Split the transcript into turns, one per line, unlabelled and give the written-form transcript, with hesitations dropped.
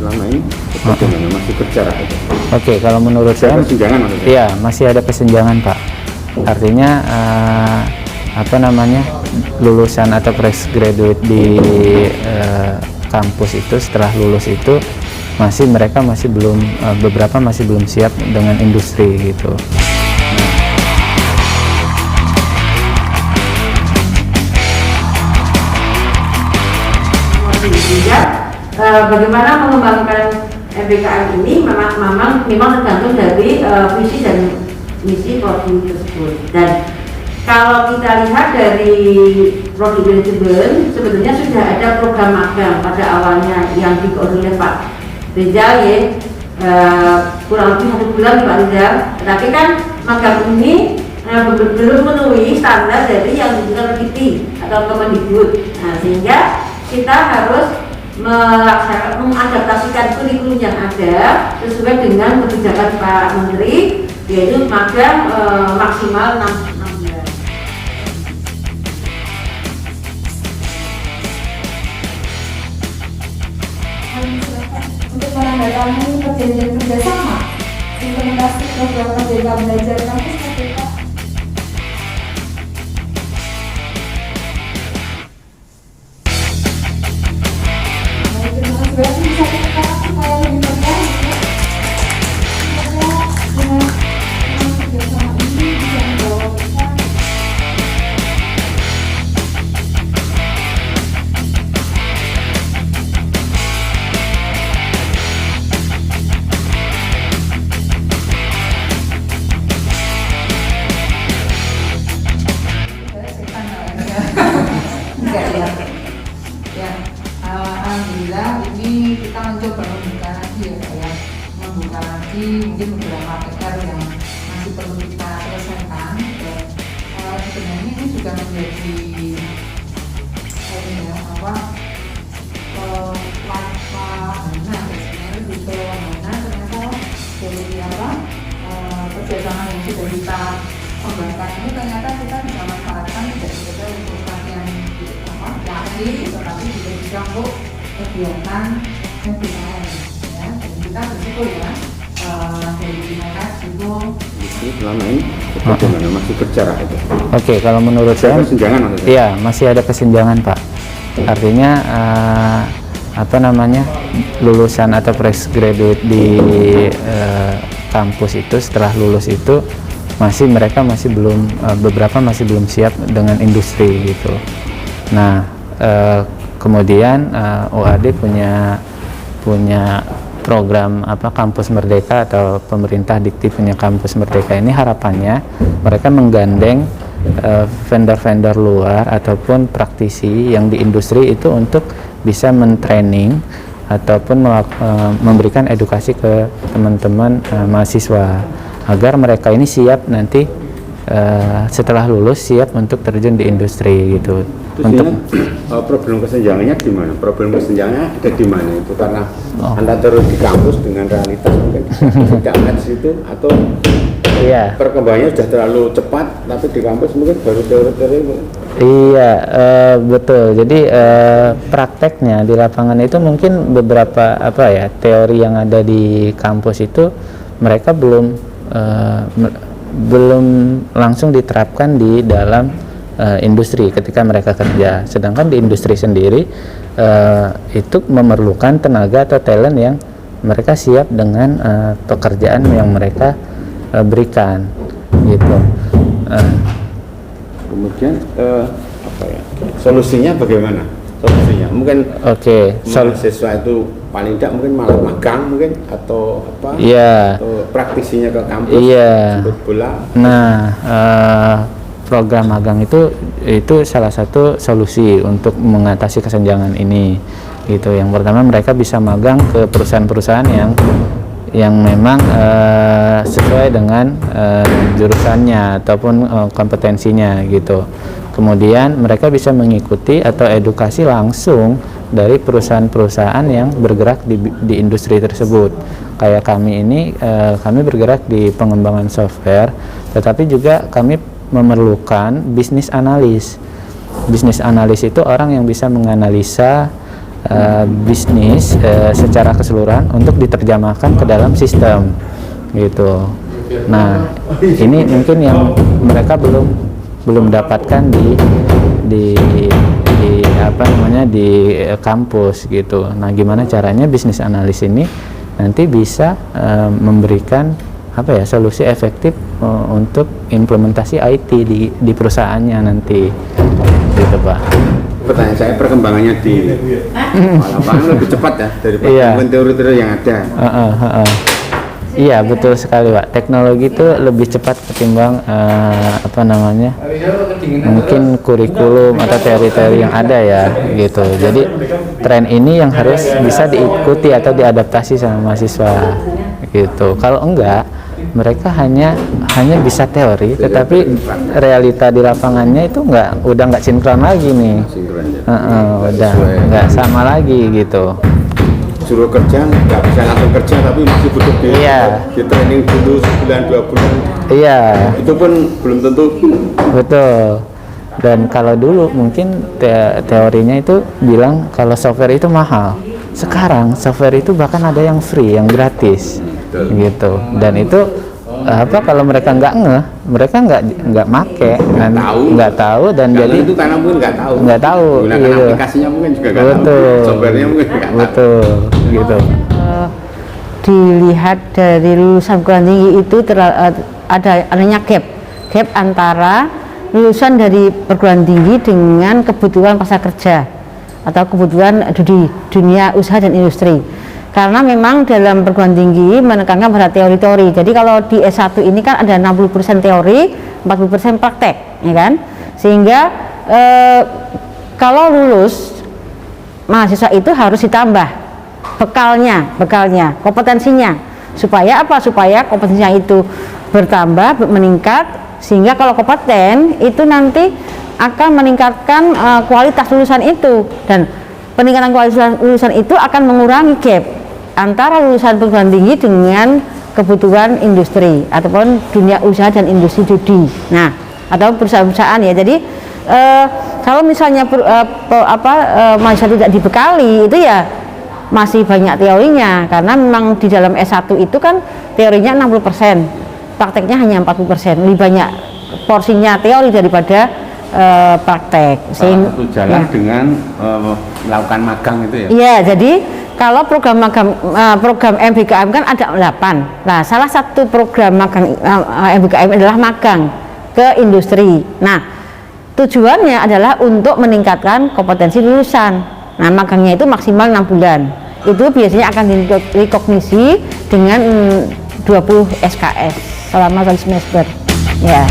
selama ini bagaimana, masih berjarak itu?
Oke, kalau menurut saya
kesenjangan maksudnya?
Iya, masih ada kesenjangan, Pak. Artinya lulusan atau fresh graduate di kampus itu, setelah lulus itu mereka masih belum, beberapa masih belum siap dengan industri gitu.
Bagaimana mengembangkan MBKM ini memang tergantung dari visi dan misi prodi tersebut. Dan kalau kita lihat dari prodi manajemen, sebetulnya sudah ada program magang pada awalnya yang dikoordinir Pak Rizal ya, kurang lebih 1 bulan Pak Rizal. Tetapi kan magang ini belum memenuhi standar dari yang dibutuhkan Kiti atau Kemendikbud. Nah, sehingga kita harus mengadaptasikan kurikulum yang ada sesuai dengan kebijakan Pak Menteri, yaitu magang maksimal 6 bulan.
Untuk menandatangani perjanjian kerjasama implementasi program Merdeka Belajar Kampus Merdeka. Berarti bisa kita supaya lebih berkali semoga dengan kerjasama ini bisa membawa kita
enggak ya. Alhamdulillah ini kita mencoba membuka lagi ya Pak ya, membuka lagi mungkin beberapa PR yang masih perlu kita selesaikan. Dan sebenarnya ini juga menjadi wahana sebenarnya juga wahana ternyata dari kerjasama yang sudah kita kembangkan ini ternyata kita bisa manfaatkan tidak sekedar untuk latihan ini, tetapi juga bisa untuk kegiatan MBKM ya. Dan kita bersyukur ya dari mereka juga
selama ini bagaimana, masih berjarak itu?
Oke, kalau menurut saya
kesenjangan maksudnya?
Iya, masih ada kesenjangan, Pak. Artinya lulusan atau fresh graduate di kampus itu, setelah lulus itu mereka masih belum, beberapa masih belum siap dengan industri gitu. Nah, kemudian OAD punya program Kampus Merdeka, atau pemerintah Dikti punya Kampus Merdeka ini, harapannya mereka menggandeng vendor-vendor luar ataupun praktisi yang di industri itu untuk bisa mentraining ataupun memberikan edukasi ke teman-teman mahasiswa agar mereka ini siap nanti setelah lulus siap untuk terjun di industri gitu.
Terus untuk problem kesenjangannya di mana? Problem kesenjangannya ada di mana itu? Karena Anda terus di kampus dengan realitas mungkin tidak match itu, atau
iya,
perkembangannya sudah terlalu cepat tapi di kampus mungkin baru teori-teori.
Iya, betul. Jadi prakteknya di lapangan itu mungkin beberapa teori yang ada di kampus itu mereka belum langsung diterapkan di dalam industri ketika mereka kerja. Sedangkan di industri sendiri itu memerlukan tenaga atau talent yang mereka siap dengan pekerjaan yang mereka berikan gitu.
Kemudian solusinya bagaimana? Solusinya mungkin mahasiswa itu paling tidak mungkin malah magang mungkin, atau atau praktisinya ke kampus, jemput bola.
Nah, program magang itu salah satu solusi untuk mengatasi kesenjangan ini gitu. Yang pertama, mereka bisa magang ke perusahaan-perusahaan yang memang sesuai dengan jurusannya ataupun kompetensinya gitu. Kemudian mereka bisa mengikuti atau edukasi langsung dari perusahaan-perusahaan yang bergerak di industri tersebut. Kayak kami ini, kami bergerak di pengembangan software, tetapi juga kami memerlukan bisnis analis. Bisnis analis itu orang yang bisa menganalisa bisnis secara keseluruhan untuk diterjemahkan ke dalam sistem gitu. Nah, ini mungkin yang mereka belum dapatkan di apa namanya di kampus gitu. Nah, gimana caranya bisnis analis ini nanti bisa memberikan apa ya solusi efektif untuk implementasi IT di perusahaannya nanti gitu, Pak.
Pertanyaan saya, perkembangannya di lapangan lebih cepat ya daripada teori-teori yang ada.
Iya, betul sekali, Pak. Teknologi itu lebih cepat ketimbang apa namanya mungkin kurikulum atau teori-teori yang ada ya gitu. Jadi tren ini yang harus bisa diikuti atau diadaptasi sama mahasiswa gitu. Kalau enggak, mereka hanya bisa teori, tetapi realita di lapangannya itu udah nggak sinkron lagi nih. Udah nggak sama lagi gitu.
Suruh kerja nggak bisa langsung kerja, tapi masih butuh di training dulu sebulan 2 bulan.
Iya.
Itu pun belum tentu.
Betul. Dan kalau dulu mungkin teorinya itu bilang kalau software itu mahal. Sekarang software itu bahkan ada yang free, yang gratis, gitu. Dan itu kalau mereka mereka nggak make, nggak tahu dan
karena
jadi
itu karena mungkin nggak tahu
gitu.
Aplikasinya mungkin juga nggak
tahu,
softwarenya mungkin nggak tahu.
Gitu.
Dilihat dari lulusan perguruan tinggi itu adanya gap antara lulusan dari perguruan tinggi dengan kebutuhan pasar kerja atau kebutuhan di dunia usaha dan industri. Karena memang dalam perguruan tinggi menekankan pada teori-teori. Jadi kalau di S1 ini kan ada 60% teori, 40% praktek, ya kan? Sehingga kalau lulus mahasiswa itu harus ditambah bekalnya, kompetensinya. Supaya apa? Supaya kompetensinya itu bertambah, meningkat, sehingga kalau kompeten itu nanti akan meningkatkan kualitas lulusan itu, dan peningkatan kualitas lulusan itu akan mengurangi gap antara lulusan perguruan tinggi dengan kebutuhan industri ataupun dunia usaha dan industri judi. Nah, atau perusahaan-perusahaan ya. Jadi kalau misalnya mahasiswa tidak dibekali, itu ya masih banyak teorinya, karena memang di dalam S1 itu kan teorinya 60%, prakteknya hanya 40%, lebih banyak porsinya teori daripada praktek.
Salah satu jalan dengan melakukan magang itu ya?
Iya, jadi kalau program magang, program MBKM kan ada 8. Nah, salah satu program magang MBKM adalah magang ke industri. Nah, tujuannya adalah untuk meningkatkan kompetensi lulusan. Nah, magangnya itu maksimal 6 bulan. Itu biasanya akan direkognisi dengan 20 SKS selama 1 semester. Ya.